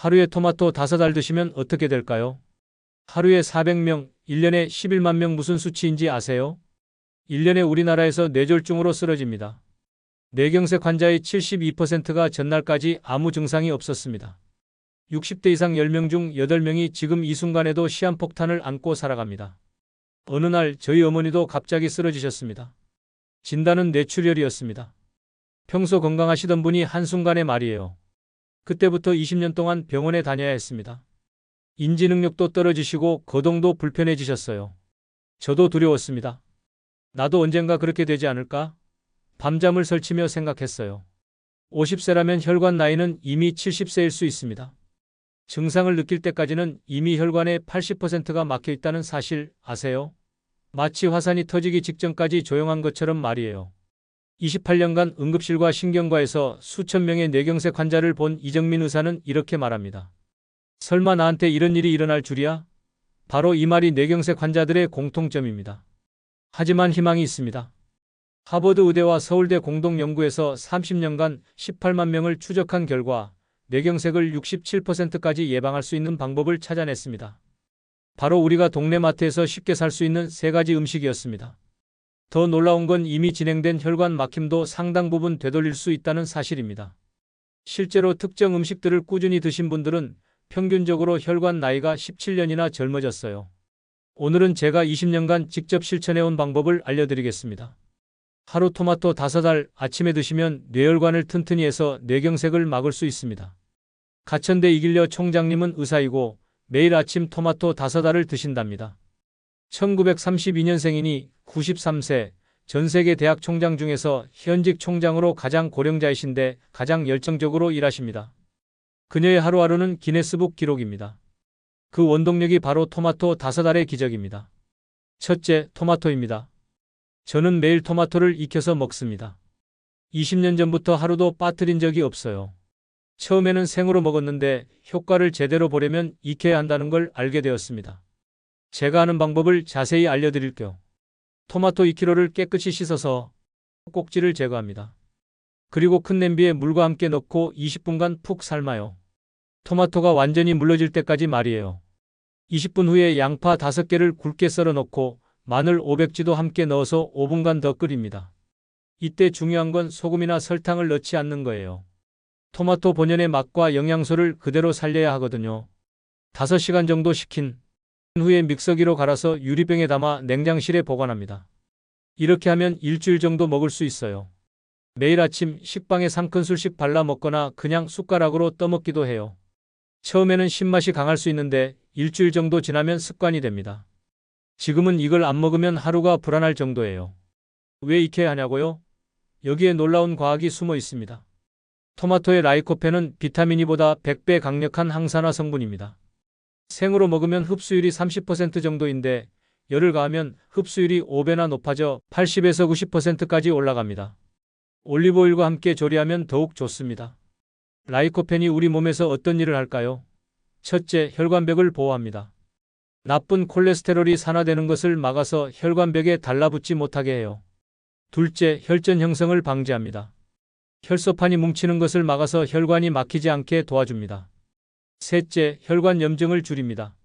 하루에 토마토 5알 드시면 어떻게 될까요? 하루에 400명, 1년에 11만 명 무슨 수치인지 아세요? 1년에 우리나라에서 뇌졸중으로 쓰러집니다. 뇌경색 환자의 72%가 전날까지 아무 증상이 없었습니다. 60대 이상 10명 중 8명이 지금 이 순간에도 시한폭탄을 안고 살아갑니다. 어느 날 저희 어머니도 갑자기 쓰러지셨습니다. 진단은 뇌출혈이었습니다. 평소 건강하시던 분이 한순간에 말이에요. 그때부터 20년 동안 병원에 다녀야 했습니다. 인지 능력도 떨어지시고 거동도 불편해지셨어요. 저도 두려웠습니다. 나도 언젠가 그렇게 되지 않을까? 밤잠을 설치며 생각했어요. 50세라면 혈관 나이는 이미 70세일 수 있습니다. 증상을 느낄 때까지는 이미 혈관의 80%가 막혀 있다는 사실 아세요? 마치 화산이 터지기 직전까지 조용한 것처럼 말이에요. 28년간 응급실과 신경과에서 수천 명의 뇌경색 환자를 본 이정민 의사는 이렇게 말합니다. 설마 나한테 이런 일이 일어날 줄이야? 바로 이 말이 뇌경색 환자들의 공통점입니다. 하지만 희망이 있습니다. 하버드 의대와 서울대 공동연구에서 30년간 18만 명을 추적한 결과 뇌경색을 67%까지 예방할 수 있는 방법을 찾아냈습니다. 바로 우리가 동네 마트에서 쉽게 살 수 있는 3가지 음식이었습니다. 더 놀라운 건 이미 진행된 혈관 막힘도 상당 부분 되돌릴 수 있다는 사실입니다. 실제로 특정 음식들을 꾸준히 드신 분들은 평균적으로 혈관 나이가 17년이나 젊어졌어요. 오늘은 제가 20년간 직접 실천해온 방법을 알려드리겠습니다. 하루 토마토 5알 아침에 드시면 뇌혈관을 튼튼히 해서 뇌경색을 막을 수 있습니다. 가천대 이길려 총장님은 의사이고 매일 아침 토마토 5알을 드신답니다. 1932년생이니 93세, 전 세계 대학 총장 중에서 현직 총장으로 가장 고령자이신데 가장 열정적으로 일하십니다. 그녀의 하루하루는 기네스북 기록입니다. 그 원동력이 바로 토마토 5알의 기적입니다. 첫째, 토마토입니다. 저는 매일 토마토를 익혀서 먹습니다. 20년 전부터 하루도 빠뜨린 적이 없어요. 처음에는 생으로 먹었는데 효과를 제대로 보려면 익혀야 한다는 걸 알게 되었습니다. 제가 하는 방법을 자세히 알려드릴게요. 토마토 2kg를 깨끗이 씻어서 꼭지를 제거합니다. 그리고 큰 냄비에 물과 함께 넣고 20분간 푹 삶아요. 토마토가 완전히 물러질 때까지 말이에요. 20분 후에 양파 5개를 굵게 썰어 넣고 마늘 500지도 함께 넣어서 5분간 더 끓입니다. 이때 중요한 건 소금이나 설탕을 넣지 않는 거예요. 토마토 본연의 맛과 영양소를 그대로 살려야 하거든요. 5시간 정도 식힌 후에 믹서기로 갈아서 유리병에 담아 냉장실에 보관합니다. 이렇게 하면 일주일 정도 먹을 수 있어요. 매일 아침 식빵에 3큰술씩 발라 먹거나 그냥 숟가락으로 떠먹기도 해요. 처음에는 신맛이 강할 수 있는데 일주일 정도 지나면 습관이 됩니다. 지금은 이걸 안 먹으면 하루가 불안할 정도예요. 왜 익혀야 하냐고요? 여기에 놀라운 과학이 숨어 있습니다. 토마토의 라이코펜은 비타민 E보다 100배 강력한 항산화 성분입니다. 생으로 먹으면 흡수율이 30% 정도인데 열을 가하면 흡수율이 5배나 높아져 80에서 90%까지 올라갑니다. 올리브오일과 함께 조리하면 더욱 좋습니다. 라이코펜이 우리 몸에서 어떤 일을 할까요? 첫째, 혈관벽을 보호합니다. 나쁜 콜레스테롤이 산화되는 것을 막아서 혈관벽에 달라붙지 못하게 해요. 둘째, 혈전 형성을 방지합니다. 혈소판이 뭉치는 것을 막아서 혈관이 막히지 않게 도와줍니다. 셋째, 혈관 염증을 줄입니다.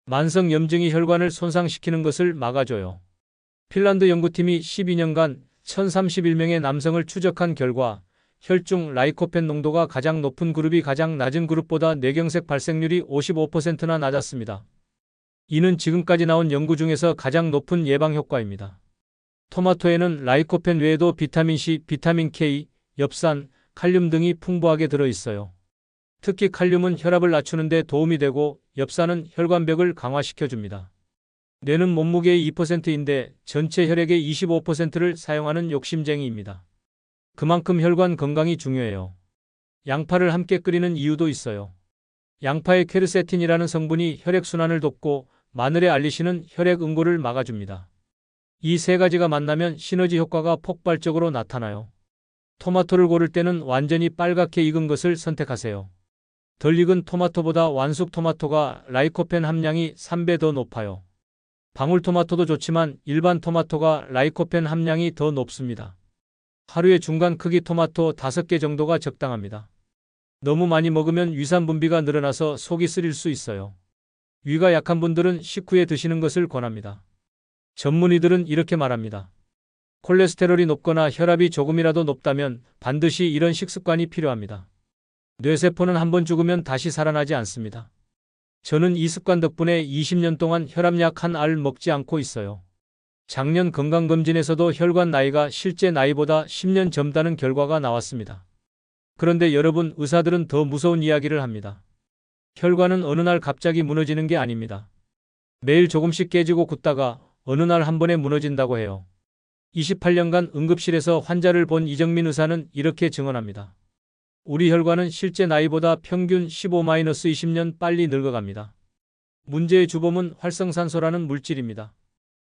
만성 염증이 혈관을 손상시키는 것을 막아줘요. 핀란드 연구팀이 12년간 1031명의 남성을 추적한 결과 혈중 라이코펜 농도가 가장 높은 그룹이 가장 낮은 그룹보다 뇌경색 발생률이 55%나 낮았습니다. 이는 지금까지 나온 연구 중에서 가장 높은 예방 효과입니다. 토마토에는 라이코펜 외에도 비타민C, 비타민 K, 엽산, 칼륨 등이 풍부하게 들어있어요. 특히 칼륨은 혈압을 낮추는 데 도움이 되고 엽산은 혈관벽을 강화시켜줍니다. 뇌는 몸무게의 2%인데 전체 혈액의 25%를 사용하는 욕심쟁이입니다. 그만큼 혈관 건강이 중요해요. 양파를 함께 끓이는 이유도 있어요. 양파의 퀘르세틴이라는 성분이 혈액순환을 돕고 마늘의 알리신은 혈액 응고를 막아줍니다. 이 3가지가 만나면 시너지 효과가 폭발적으로 나타나요. 토마토를 고를 때는 완전히 빨갛게 익은 것을 선택하세요. 덜 익은 토마토보다 완숙 토마토가 라이코펜 함량이 3배 더 높아요. 방울토마토도 좋지만 일반 토마토가 라이코펜 함량이 더 높습니다. 하루에 중간 크기 토마토 5개 정도가 적당합니다. 너무 많이 먹으면 위산 분비가 늘어나서 속이 쓰릴 수 있어요. 위가 약한 분들은 식후에 드시는 것을 권합니다. 전문의들은 이렇게 말합니다. 콜레스테롤이 높거나 혈압이 조금이라도 높다면 반드시 이런 식습관이 필요합니다. 뇌세포는 한번 죽으면 다시 살아나지 않습니다. 저는 이 습관 덕분에 20년 동안 혈압약 한 알 먹지 않고 있어요. 작년 건강검진에서도 혈관 나이가 실제 나이보다 10년 젊다는 결과가 나왔습니다. 그런데 여러분, 의사들은 더 무서운 이야기를 합니다. 혈관은 어느 날 갑자기 무너지는 게 아닙니다. 매일 조금씩 깨지고 굳다가 어느 날 한 번에 무너진다고 해요. 28년간 응급실에서 환자를 본 이정민 의사는 이렇게 증언합니다. 우리 혈관은 실제 나이보다 평균 15-20년 빨리 늙어갑니다. 문제의 주범은 활성산소라는 물질입니다.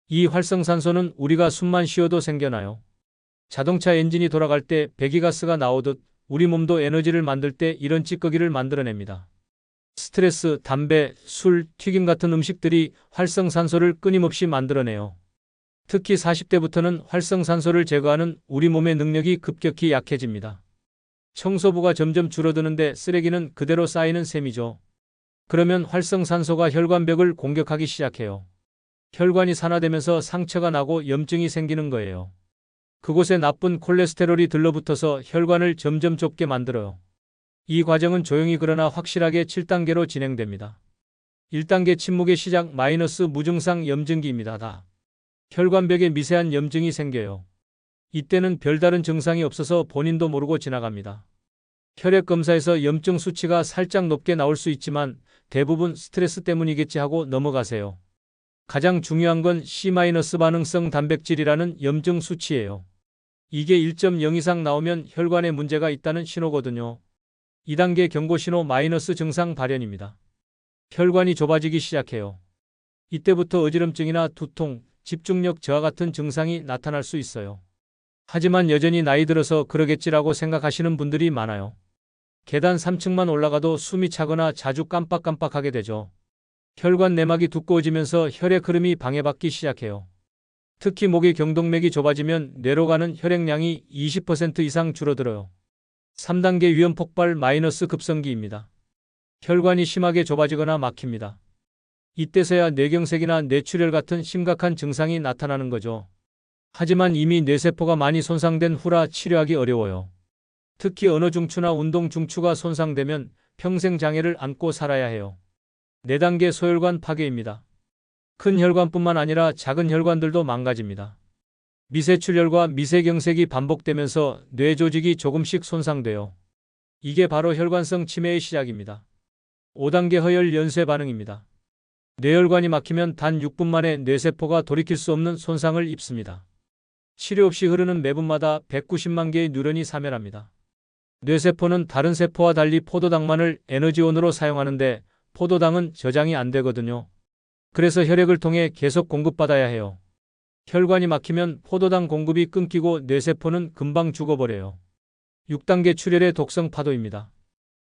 이 활성산소는 우리가 숨만 쉬어도 생겨나요. 자동차 엔진이 돌아갈 때 배기가스가 나오듯 우리 몸도 에너지를 만들 때 이런 찌꺼기를 만들어냅니다. 스트레스, 담배, 술, 튀김 같은 음식들이 활성산소를 끊임없이 만들어내요. 특히 40대부터는 활성산소를 제거하는 우리 몸의 능력이 급격히 약해집니다. 청소부가 점점 줄어드는데 쓰레기는 그대로 쌓이는 셈이죠. 그러면 활성산소가 혈관벽을 공격하기 시작해요. 혈관이 산화되면서 상처가 나고 염증이 생기는 거예요. 그곳에 나쁜 콜레스테롤이 들러붙어서 혈관을 점점 좁게 만들어요. 이 과정은 조용히 그러나 확실하게 7단계로 진행됩니다. 1단계 침묵의 시작 마이너스 무증상 염증기입니다. 혈관벽에 미세한 염증이 생겨요. 이때는 별다른 증상이 없어서 본인도 모르고 지나갑니다. 혈액 검사에서 염증 수치가 살짝 높게 나올 수 있지만 대부분 스트레스 때문이겠지 하고 넘어가세요. 가장 중요한 건 C- 반응성 단백질이라는 염증 수치예요. 이게 1.0 이상 나오면 혈관에 문제가 있다는 신호거든요. 2단계 경고신호 마이너스 증상 발현입니다. 혈관이 좁아지기 시작해요. 이때부터 어지럼증이나 두통, 집중력 저하 같은 증상이 나타날 수 있어요. 하지만 여전히 나이 들어서 그러겠지라고 생각하시는 분들이 많아요. 계단 3층만 올라가도 숨이 차거나 자주 깜빡깜빡하게 되죠. 혈관 내막이 두꺼워지면서 혈액 흐름이 방해받기 시작해요. 특히 목의 경동맥이 좁아지면 뇌로 가는 혈액량이 20% 이상 줄어들어요. 3단계 위험 폭발 마이너스 급성기입니다. 혈관이 심하게 좁아지거나 막힙니다. 이때서야 뇌경색이나 뇌출혈 같은 심각한 증상이 나타나는 거죠. 하지만 이미 뇌세포가 많이 손상된 후라 치료하기 어려워요. 특히 언어 중추나 운동 중추가 손상되면 평생 장애를 안고 살아야 해요. 4단계 소혈관 파괴입니다. 큰 혈관뿐만 아니라 작은 혈관들도 망가집니다. 미세출혈과 미세경색이 반복되면서 뇌 조직이 조금씩 손상돼요. 이게 바로 혈관성 치매의 시작입니다. 5단계 허혈 연쇄 반응입니다. 뇌혈관이 막히면 단 6분 만에 뇌세포가 돌이킬 수 없는 손상을 입습니다. 치료 없이 흐르는 매분마다 190만 개의 뉴런이 사멸합니다. 뇌세포는 다른 세포와 달리 포도당만을 에너지원으로 사용하는데 포도당은 저장이 안 되거든요. 그래서 혈액을 통해 계속 공급받아야 해요. 혈관이 막히면 포도당 공급이 끊기고 뇌세포는 금방 죽어버려요. 6단계 출혈의 독성 파도입니다.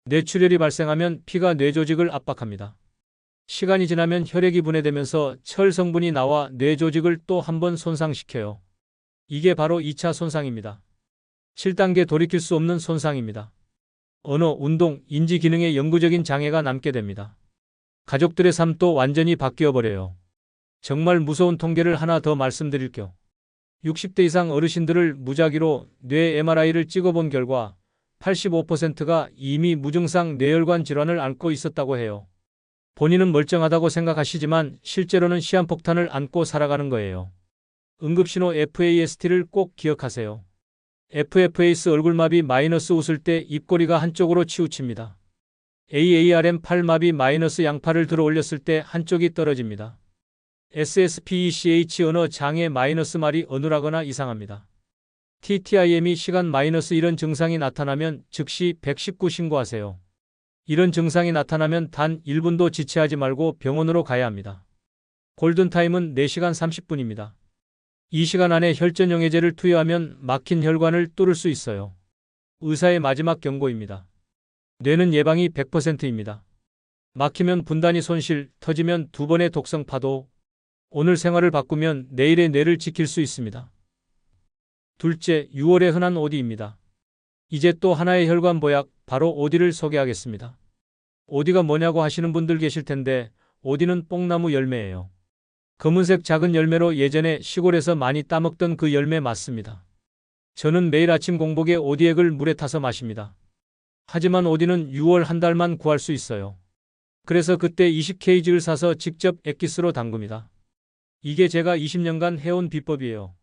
뇌출혈이 발생하면 피가 뇌조직을 압박합니다. 시간이 지나면 혈액이 분해되면서 철 성분이 나와 뇌조직을 또 한 번 손상시켜요. 이게 바로 2차 손상입니다. 7단계 돌이킬 수 없는 손상입니다. 언어, 운동, 인지 기능에 영구적인 장애가 남게 됩니다. 가족들의 삶도 완전히 바뀌어 버려요. 정말 무서운 통계를 하나 더 말씀드릴게요. 60대 이상 어르신들을 무작위로 뇌 MRI를 찍어본 결과 85%가 이미 무증상 뇌혈관 질환을 앓고 있었다고 해요. 본인은 멀쩡하다고 생각하시지만 실제로는 시한폭탄을 안고 살아가는 거예요. 응급신호 FAST를 꼭 기억하세요. FFAS 얼굴마비 마이너스 웃을 때 입꼬리가 한쪽으로 치우칩니다. AARM 팔마비 마이너스 양팔을 들어 올렸을 때 한쪽이 떨어집니다. SSPECH 언어 장애 마이너스 말이 어눌하거나 이상합니다. TTIME 시간 마이너스 이런 증상이 나타나면 즉시 119 신고하세요. 이런 증상이 나타나면 단 1분도 지체하지 말고 병원으로 가야 합니다. 골든타임은 4시간 30분입니다. 이 시간 안에 혈전용해제를 투여하면 막힌 혈관을 뚫을 수 있어요. 의사의 마지막 경고입니다. 뇌는 예방이 100%입니다. 막히면 분단위 손실, 터지면 2번의 독성 파도. 오늘 생활을 바꾸면 내일의 뇌를 지킬 수 있습니다. 둘째, 6월의 흔한 오디입니다. 이제 또 하나의 혈관 보약, 바로 오디를 소개하겠습니다. 오디가 뭐냐고 하시는 분들 계실 텐데, 오디는 뽕나무 열매예요. 검은색 작은 열매로 예전에 시골에서 많이 따먹던 그 열매 맞습니다. 저는 매일 아침 공복에 오디액을 물에 타서 마십니다. 하지만 오디는 6월 한 달만 구할 수 있어요. 그래서 그때 20kg를 사서 직접 액기스로 담급니다. 이게 제가 20년간 해온 비법이에요.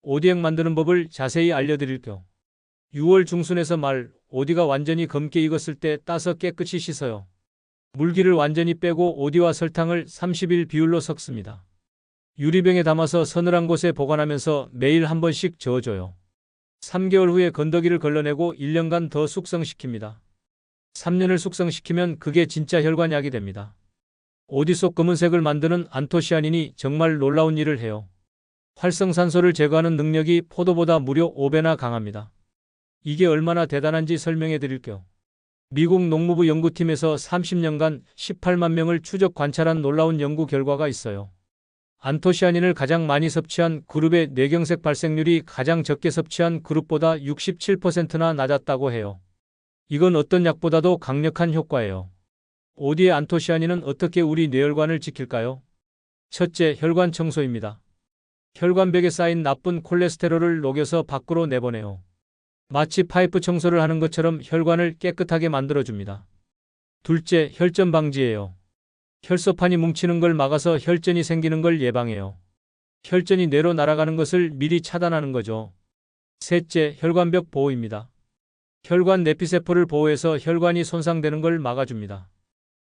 오디액 만드는 법을 자세히 알려드릴게요. 6월 중순에서 말, 오디가 완전히 검게 익었을 때 따서 깨끗이 씻어요. 물기를 완전히 빼고 오디와 설탕을 30일 비율로 섞습니다. 유리병에 담아서 서늘한 곳에 보관하면서 매일 한 번씩 저어줘요. 3개월 후에 건더기를 걸러내고 1년간 더 숙성시킵니다. 3년을 숙성시키면 그게 진짜 혈관약이 됩니다. 오디 속 검은색을 만드는 안토시아닌이 정말 놀라운 일을 해요. 활성산소를 제거하는 능력이 포도보다 무려 5배나 강합니다. 이게 얼마나 대단한지 설명해 드릴게요. 미국 농무부 연구팀에서 30년간 18만 명을 추적 관찰한 놀라운 연구 결과가 있어요. 안토시아닌을 가장 많이 섭취한 그룹의 뇌경색 발생률이 가장 적게 섭취한 그룹보다 67%나 낮았다고 해요. 이건 어떤 약보다도 강력한 효과예요. 오디의 안토시아닌은 어떻게 우리 뇌혈관을 지킬까요? 첫째, 혈관 청소입니다. 혈관벽에 쌓인 나쁜 콜레스테롤을 녹여서 밖으로 내보내요. 마치 파이프 청소를 하는 것처럼 혈관을 깨끗하게 만들어줍니다. 둘째, 혈전 방지예요. 혈소판이 뭉치는 걸 막아서 혈전이 생기는 걸 예방해요. 혈전이 뇌로 날아가는 것을 미리 차단하는 거죠. 셋째, 혈관벽 보호입니다. 혈관 내피세포를 보호해서 혈관이 손상되는 걸 막아줍니다.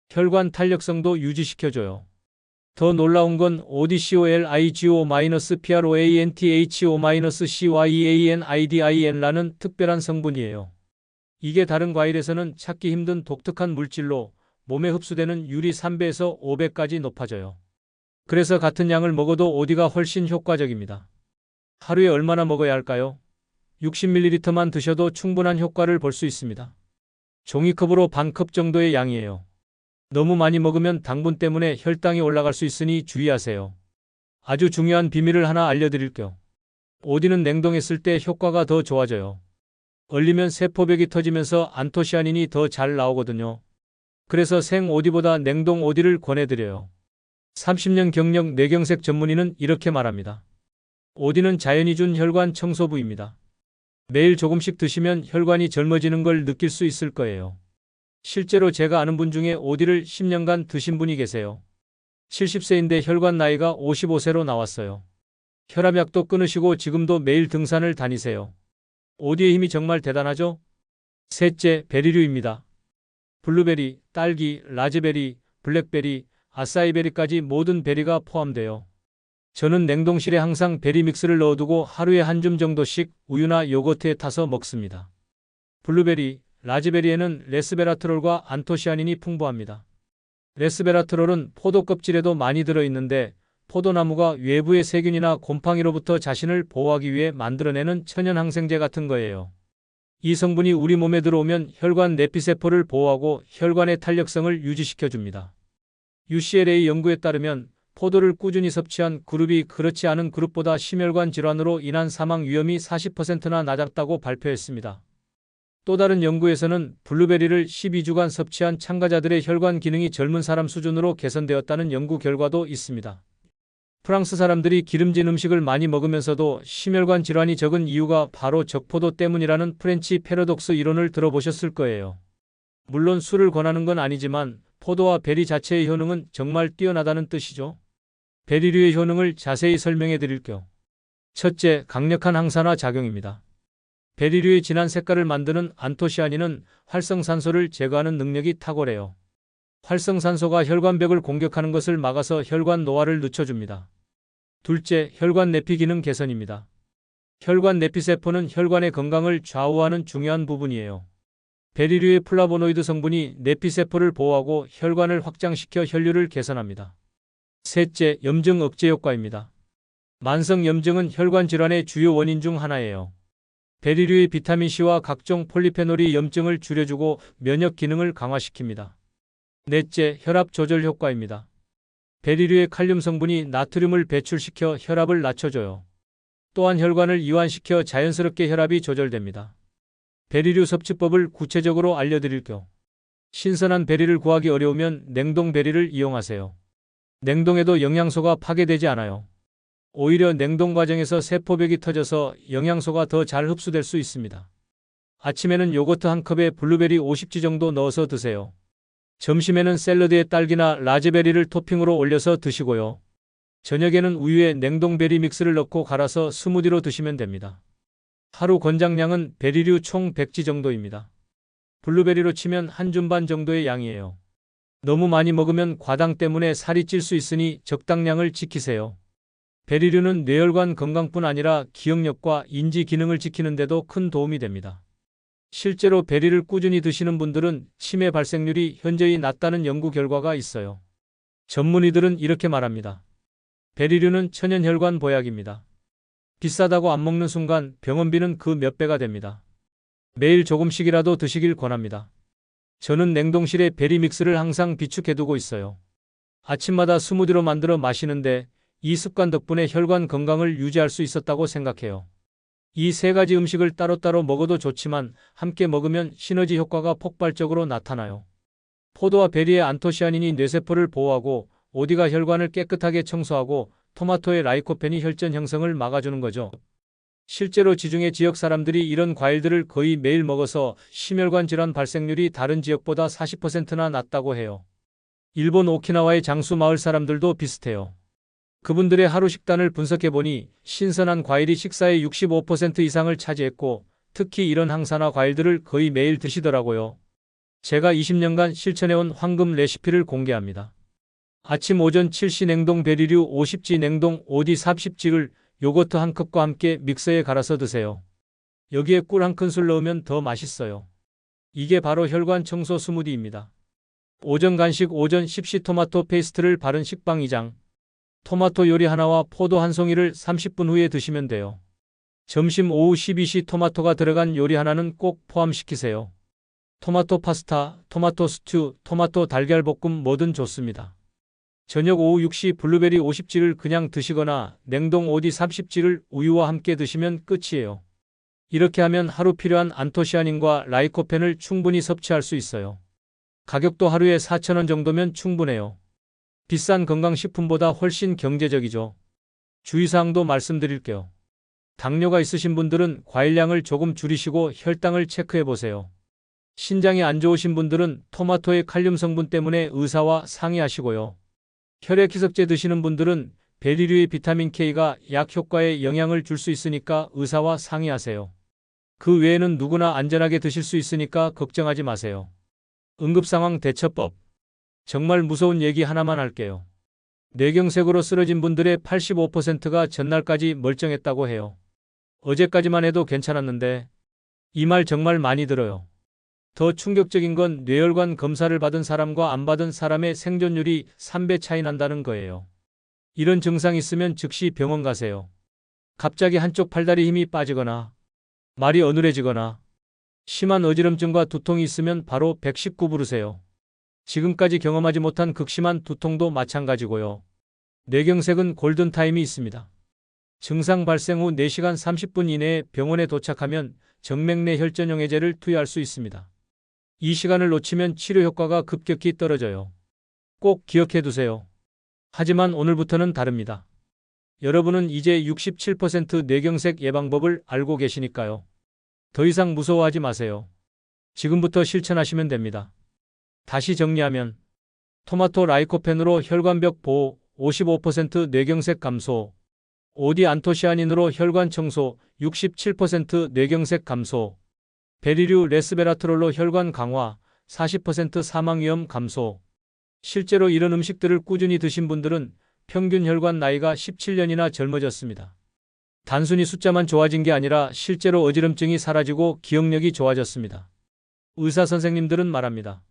혈관 탄력성도 유지시켜줘요. 더 놀라운 건 ODCOL-IGO-PROANTHO-CYANIDIN라는 특별한 성분이에요. 이게 다른 과일에서는 찾기 힘든 독특한 물질로 몸에 흡수되는 율이 3배에서 5배까지 높아져요. 그래서 같은 양을 먹어도 오디가 훨씬 효과적입니다. 하루에 얼마나 먹어야 할까요? 60ml만 드셔도 충분한 효과를 볼 수 있습니다. 종이컵으로 반컵 정도의 양이에요. 너무 많이 먹으면 당분 때문에 혈당이 올라갈 수 있으니 주의하세요. 아주 중요한 비밀을 하나 알려드릴게요. 오디는 냉동했을 때 효과가 더 좋아져요. 얼리면 세포벽이 터지면서 안토시아닌이 더 잘 나오거든요. 그래서 생 오디보다 냉동 오디를 권해드려요. 30년 경력 뇌경색 전문의는 이렇게 말합니다. 오디는 자연이 준 혈관 청소부입니다. 매일 조금씩 드시면 혈관이 젊어지는 걸 느낄 수 있을 거예요. 실제로 제가 아는 분 중에 오디를 10년간 드신 분이 계세요. 70세인데 혈관 나이가 55세로 나왔어요. 혈압약도 끊으시고 지금도 매일 등산을 다니세요. 오디의 힘이 정말 대단하죠? 셋째, 베리류입니다. 블루베리, 딸기, 라즈베리, 블랙베리, 아싸이베리까지 모든 베리가 포함돼요. 저는 냉동실에 항상 베리 믹스를 넣어두고 하루에 한 줌 정도씩 우유나 요거트에 타서 먹습니다. 블루베리, 라즈베리에는 레스베라트롤과 안토시아닌이 풍부합니다. 레스베라트롤은 포도 껍질에도 많이 들어있는데 포도나무가 외부의 세균이나 곰팡이로부터 자신을 보호하기 위해 만들어내는 천연 항생제 같은 거예요. 이 성분이 우리 몸에 들어오면 혈관 내피세포를 보호하고 혈관의 탄력성을 유지시켜줍니다. UCLA 연구에 따르면 포도를 꾸준히 섭취한 그룹이 그렇지 않은 그룹보다 심혈관 질환으로 인한 사망 위험이 40%나 낮았다고 발표했습니다. 또 다른 연구에서는 블루베리를 12주간 섭취한 참가자들의 혈관 기능이 젊은 사람 수준으로 개선되었다는 연구 결과도 있습니다. 프랑스 사람들이 기름진 음식을 많이 먹으면서도 심혈관 질환이 적은 이유가 바로 적포도 때문이라는 프렌치 패러독스 이론을 들어보셨을 거예요. 물론 술을 권하는 건 아니지만 포도와 베리 자체의 효능은 정말 뛰어나다는 뜻이죠. 베리류의 효능을 자세히 설명해 드릴게요. 첫째, 강력한 항산화 작용입니다. 베리류의 진한 색깔을 만드는 안토시아닌은 활성산소를 제거하는 능력이 탁월해요. 활성산소가 혈관벽을 공격하는 것을 막아서 혈관 노화를 늦춰줍니다. 둘째, 혈관 내피 기능 개선입니다. 혈관 내피세포는 혈관의 건강을 좌우하는 중요한 부분이에요. 베리류의 플라보노이드 성분이 내피세포를 보호하고 혈관을 확장시켜 혈류를 개선합니다. 셋째, 염증 억제 효과입니다. 만성 염증은 혈관 질환의 주요 원인 중 하나예요. 베리류의 비타민C와 각종 폴리페놀이 염증을 줄여주고 면역 기능을 강화시킵니다. 넷째, 혈압 조절 효과입니다. 베리류의 칼륨 성분이 나트륨을 배출시켜 혈압을 낮춰줘요. 또한 혈관을 이완시켜 자연스럽게 혈압이 조절됩니다. 베리류 섭취법을 구체적으로 알려드릴게요. 신선한 베리를 구하기 어려우면 냉동 베리를 이용하세요. 냉동에도 영양소가 파괴되지 않아요. 오히려 냉동 과정에서 세포벽이 터져서 영양소가 더 잘 흡수될 수 있습니다. 아침에는 요거트 한 컵에 블루베리 50지 정도 넣어서 드세요. 점심에는 샐러드에 딸기나 라즈베리를 토핑으로 올려서 드시고요. 저녁에는 우유에 냉동베리 믹스를 넣고 갈아서 스무디로 드시면 됩니다. 하루 권장량은 베리류 총 100지 정도입니다. 블루베리로 치면 한 줌 반 정도의 양이에요. 너무 많이 먹으면 과당 때문에 살이 찔 수 있으니 적당량을 지키세요. 베리류는 뇌혈관 건강뿐 아니라 기억력과 인지 기능을 지키는 데도 큰 도움이 됩니다. 실제로 베리를 꾸준히 드시는 분들은 치매 발생률이 현저히 낮다는 연구 결과가 있어요. 전문의들은 이렇게 말합니다. 베리류는 천연혈관 보약입니다. 비싸다고 안 먹는 순간 병원비는 그 몇 배가 됩니다. 매일 조금씩이라도 드시길 권합니다. 저는 냉동실에 베리 믹스를 항상 비축해두고 있어요. 아침마다 스무디로 만들어 마시는데 이 습관 덕분에 혈관 건강을 유지할 수 있었다고 생각해요. 이 세 가지 음식을 따로따로 먹어도 좋지만 함께 먹으면 시너지 효과가 폭발적으로 나타나요. 포도와 베리의 안토시아닌이 뇌세포를 보호하고 오디가 혈관을 깨끗하게 청소하고 토마토의 라이코펜이 혈전 형성을 막아주는 거죠. 실제로 지중해 지역 사람들이 이런 과일들을 거의 매일 먹어서 심혈관 질환 발생률이 다른 지역보다 40%나 낮다고 해요. 일본 오키나와의 장수 마을 사람들도 비슷해요. 그분들의 하루 식단을 분석해보니 신선한 과일이 식사의 65% 이상을 차지했고 특히 이런 항산화 과일들을 거의 매일 드시더라고요. 제가 20년간 실천해온 황금 레시피를 공개합니다. 아침 오전 7시 냉동 베리류 50지 냉동 오디 40지를 요거트 한 컵과 함께 믹서에 갈아서 드세요. 여기에 꿀 한 큰술 넣으면 더 맛있어요. 이게 바로 혈관 청소 스무디입니다. 오전 간식 오전 10시 토마토 페이스트를 바른 식빵 2장. 토마토 요리 하나와 포도 한 송이를 30분 후에 드시면 돼요. 점심 오후 12시 토마토가 들어간 요리 하나는 꼭 포함시키세요. 토마토 파스타, 토마토 스튜, 토마토 달걀 볶음 뭐든 좋습니다. 저녁 오후 6시 블루베리 50지를 그냥 드시거나 냉동 오디 30지를 우유와 함께 드시면 끝이에요. 이렇게 하면 하루 필요한 안토시아닌과 라이코펜을 충분히 섭취할 수 있어요. 가격도 하루에 4,000원 정도면 충분해요. 비싼 건강식품보다 훨씬 경제적이죠. 주의사항도 말씀드릴게요. 당뇨가 있으신 분들은 과일량을 조금 줄이시고 혈당을 체크해보세요. 신장이 안 좋으신 분들은 토마토의 칼륨 성분 때문에 의사와 상의하시고요. 혈액희석제 드시는 분들은 베리류의 비타민 K가 약 효과에 영향을 줄 수 있으니까 의사와 상의하세요. 그 외에는 누구나 안전하게 드실 수 있으니까 걱정하지 마세요. 응급상황 대처법. 정말 무서운 얘기 하나만 할게요. 뇌경색으로 쓰러진 분들의 85%가 전날까지 멀쩡했다고 해요. 어제까지만 해도 괜찮았는데 이 말 정말 많이 들어요. 더 충격적인 건 뇌혈관 검사를 받은 사람과 안 받은 사람의 생존율이 3배 차이 난다는 거예요. 이런 증상 있으면 즉시 병원 가세요. 갑자기 한쪽 팔다리 힘이 빠지거나 말이 어눌해지거나 심한 어지럼증과 두통이 있으면 바로 119 부르세요. 지금까지 경험하지 못한 극심한 두통도 마찬가지고요. 뇌경색은 골든타임이 있습니다. 증상 발생 후 4시간 30분 이내에 병원에 도착하면 정맥내 혈전용해제를 투여할 수 있습니다. 이 시간을 놓치면 치료 효과가 급격히 떨어져요. 꼭 기억해 두세요. 하지만 오늘부터는 다릅니다. 여러분은 이제 67% 뇌경색 예방법을 알고 계시니까요. 더 이상 무서워하지 마세요. 지금부터 실천하시면 됩니다. 다시 정리하면 토마토 라이코펜으로 혈관벽 보호, 55% 뇌경색 감소, 오디 안토시아닌으로 혈관 청소, 67% 뇌경색 감소, 베리류 레스베라트롤로 혈관 강화, 40% 사망 위험 감소. 실제로 이런 음식들을 꾸준히 드신 분들은 평균 혈관 나이가 17년이나 젊어졌습니다. 단순히 숫자만 좋아진 게 아니라 실제로 어지럼증이 사라지고 기억력이 좋아졌습니다. 의사 선생님들은 말합니다.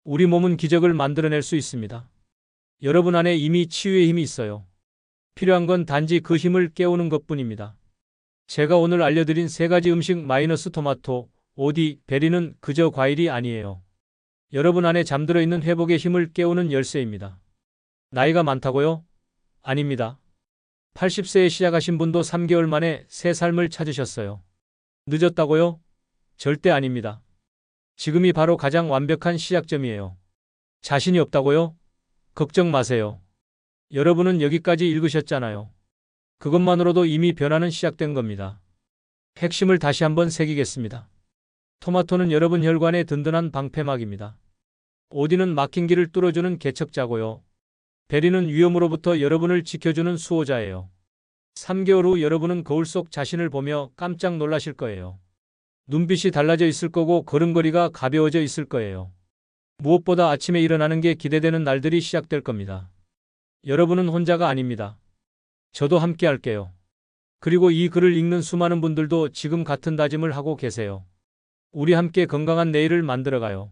우리 몸은 기적을 만들어낼 수 있습니다. 여러분 안에 이미 치유의 힘이 있어요. 필요한 건 단지 그 힘을 깨우는 것뿐입니다. 제가 오늘 알려드린 3가지 음식 마이너스 토마토, 오디, 베리는 그저 과일이 아니에요. 여러분 안에 잠들어 있는 회복의 힘을 깨우는 열쇠입니다. 나이가 많다고요? 아닙니다. 80세에 시작하신 분도 3개월 만에 새 삶을 찾으셨어요. 늦었다고요? 절대 아닙니다. 지금이 바로 가장 완벽한 시작점이에요. 자신이 없다고요? 걱정 마세요. 여러분은 여기까지 읽으셨잖아요. 그것만으로도 이미 변화는 시작된 겁니다. 핵심을 다시 한번 새기겠습니다. 토마토는 여러분 혈관의 든든한 방패막입니다. 오디는 막힌 길을 뚫어주는 개척자고요. 베리는 위험으로부터 여러분을 지켜주는 수호자예요. 3개월 후 여러분은 거울 속 자신을 보며 깜짝 놀라실 거예요. 눈빛이 달라져 있을 거고 걸음걸이가 가벼워져 있을 거예요. 무엇보다 아침에 일어나는 게 기대되는 날들이 시작될 겁니다. 여러분은 혼자가 아닙니다. 저도 함께 할게요. 그리고 이 글을 읽는 수많은 분들도 지금 같은 다짐을 하고 계세요. 우리 함께 건강한 내일을 만들어가요.